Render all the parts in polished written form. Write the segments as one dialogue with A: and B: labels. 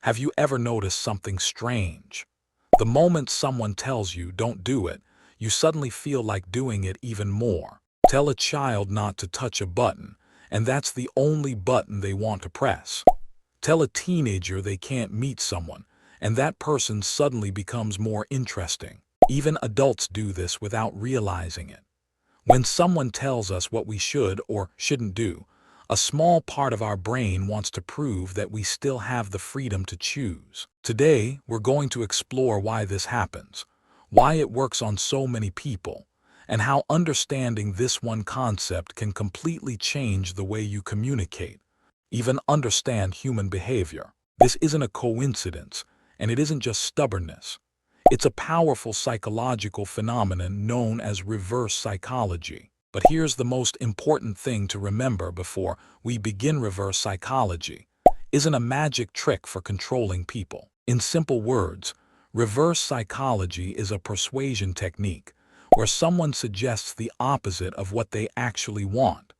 A: Have you ever noticed something strange? The moment someone tells you don't do it, you suddenly feel like doing it even more. Tell a child not to touch a button, and that's the only button they want to press. Tell a teenager they can't meet someone, and that person suddenly becomes more interesting. Even adults do this without realizing it. When someone tells us what we should or shouldn't do, a small part of our brain wants to prove that we still have the freedom to choose. Today, we're going to explore why this happens, why it works on so many people, and how understanding this one concept can completely change the way you communicate, even understand human behavior. This isn't a coincidence, and it isn't just stubbornness. It's a powerful psychological phenomenon known as reverse psychology. But here's the most important thing to remember before we begin. Reverse psychology isn't a magic trick for controlling people. In simple words, reverse psychology is a persuasion technique where someone suggests the opposite of what they actually want,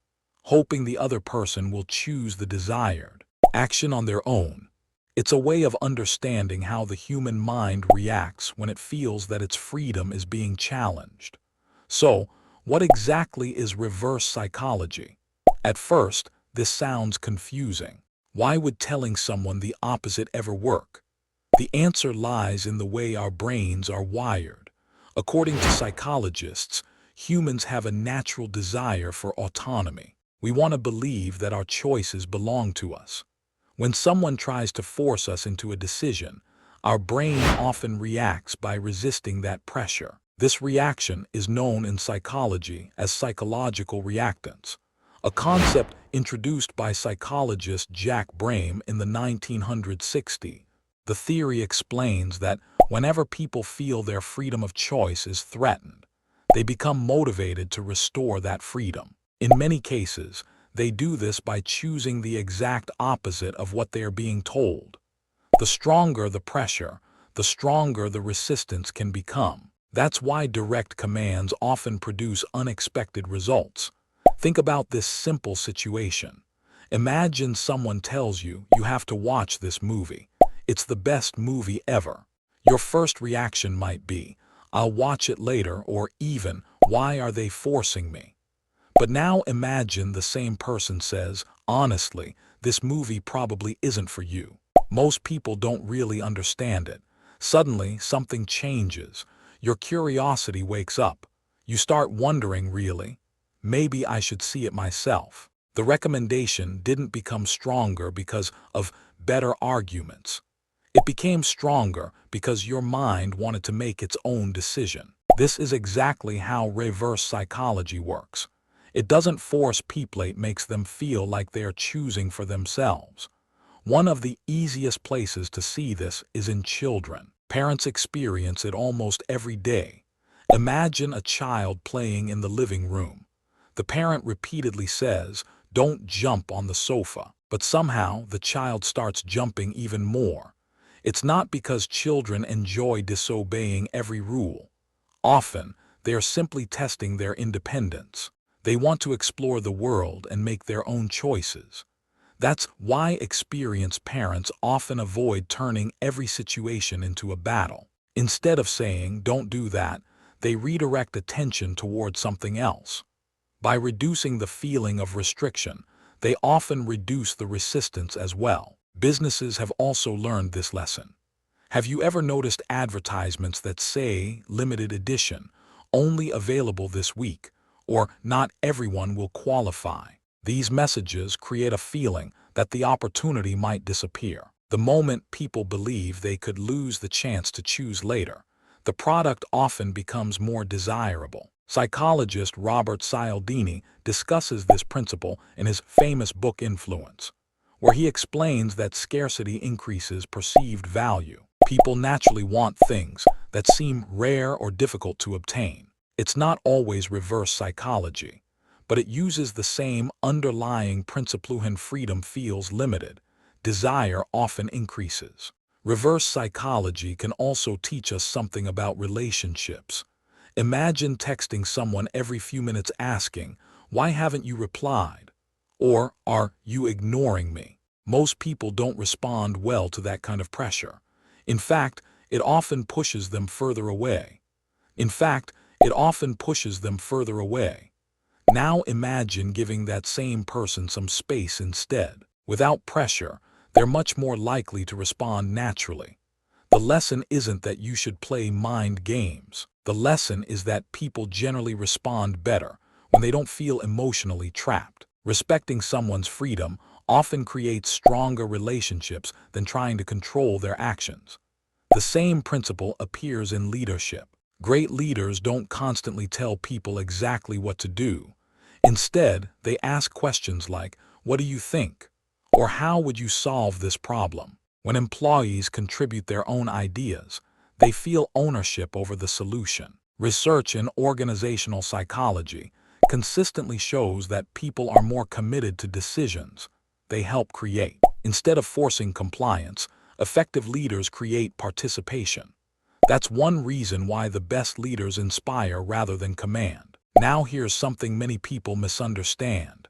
A: hoping the other person will choose the desired action on their own. It's a way of understanding how the human mind reacts when it feels that its freedom is being challenged. So, what exactly is reverse psychology? At first, this sounds confusing. Why would telling someone the opposite ever work? The answer lies in the way our brains are wired. According to psychologists, humans have a natural desire for autonomy. We want to believe that our choices belong to us. When someone tries to force us into a decision, our brain often reacts by resisting that pressure. This reaction is known in psychology as psychological reactance, a concept introduced by psychologist Jack Brehm in the 1960s. The theory explains that whenever people feel their freedom of choice is threatened, they become motivated to restore that freedom. In many cases, they do this by choosing the exact opposite of what they are being told. The stronger the pressure, the stronger the resistance can become. That's why direct commands often produce unexpected results. Think about this simple situation. Imagine someone tells you you have to watch this movie. It's the best movie ever. Your first reaction might be, "I'll watch it later," or even, "Why are they forcing me?" But now imagine the same person says, "Honestly, this movie probably isn't for you." Most people don't really understand it. Suddenly, something changes. Your curiosity wakes up. You start wondering, really? Maybe I should see it myself. The recommendation didn't become stronger because of better arguments. It became stronger because your mind wanted to make its own decision. This is exactly how reverse psychology works. It doesn't force people, it makes them feel like they are choosing for themselves. One of the easiest places to see this is in children. Parents experience it almost every day. Imagine a child playing in the living room. The parent repeatedly says, "Don't jump on the sofa," but somehow the child starts jumping even more. It's not because children enjoy disobeying every rule. Often, they are simply testing their independence. They want to explore the world and make their own choices. That's why experienced parents often avoid turning every situation into a battle. Instead of saying, "Don't do that," they redirect attention toward something else. By reducing the feeling of restriction, they often reduce the resistance as well. Businesses have also learned this lesson. Have you ever noticed advertisements that say limited edition, only available this week, or not everyone will qualify? These messages create a feeling that the opportunity might disappear. The moment people believe they could lose the chance to choose later, the product often becomes more desirable. Psychologist Robert Cialdini discusses this principle in his famous book Influence, where he explains that scarcity increases perceived value. People naturally want things that seem rare or difficult to obtain. It's not always reverse psychology, but it uses the same underlying principle. When freedom feels limited, desire often increases. Reverse psychology can also teach us something about relationships. Imagine texting someone every few minutes asking, "Why haven't you replied?" Or, "Are you ignoring me?" Most people don't respond well to that kind of pressure. In fact, it often pushes them further away. In fact, it often pushes them further away. Now imagine giving that same person some space instead. Without pressure, they're much more likely to respond naturally. The lesson isn't that you should play mind games. The lesson is that people generally respond better when they don't feel emotionally trapped. Respecting someone's freedom often creates stronger relationships than trying to control their actions. The same principle appears in leadership. Great leaders don't constantly tell people exactly what to do. Instead, they ask questions like, "What do you think?" or "How would you solve this problem?" When employees contribute their own ideas, they feel ownership over the solution. Research in organizational psychology consistently shows that people are more committed to decisions they help create. Instead of forcing compliance, effective leaders create participation. That's one reason why the best leaders inspire rather than command. Now here's something many people misunderstand.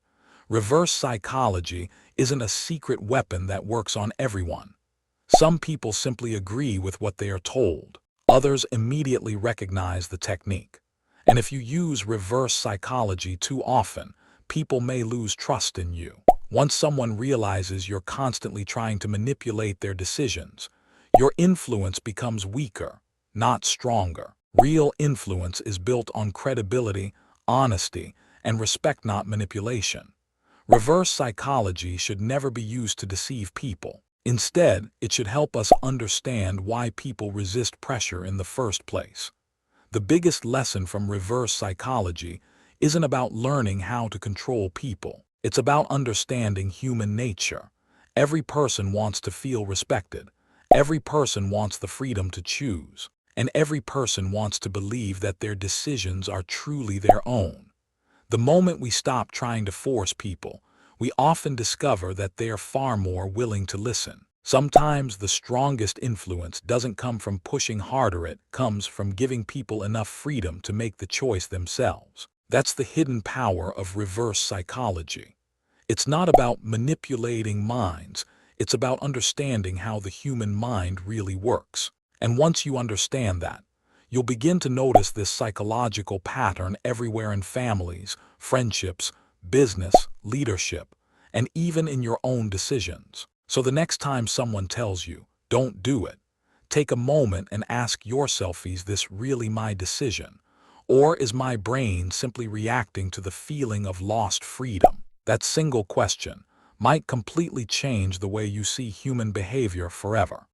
A: Reverse psychology isn't a secret weapon that works on everyone. Some people simply agree with what they are told. Others immediately recognize the technique. And if you use reverse psychology too often, people may lose trust in you. Once someone realizes you're constantly trying to manipulate their decisions, your influence becomes weaker, not stronger. Real influence is built on credibility, honesty, and respect, not manipulation. Reverse psychology should never be used to deceive people. Instead, it should help us understand why people resist pressure in the first place. The biggest lesson from reverse psychology isn't about learning how to control people. It's about understanding human nature. Every person wants to feel respected. Every person wants the freedom to choose. And every person wants to believe that their decisions are truly their own. The moment we stop trying to force people, we often discover that they are far more willing to listen. Sometimes the strongest influence doesn't come from pushing harder, it comes from giving people enough freedom to make the choice themselves. That's the hidden power of reverse psychology. It's not about manipulating minds, it's about understanding how the human mind really works. And once you understand that, you'll begin to notice this psychological pattern everywhere in families, friendships, business, leadership, and even in your own decisions. So the next time someone tells you, "Don't do it," take a moment and ask yourself, is this really my decision? Or is my brain simply reacting to the feeling of lost freedom? That single question might completely change the way you see human behavior forever.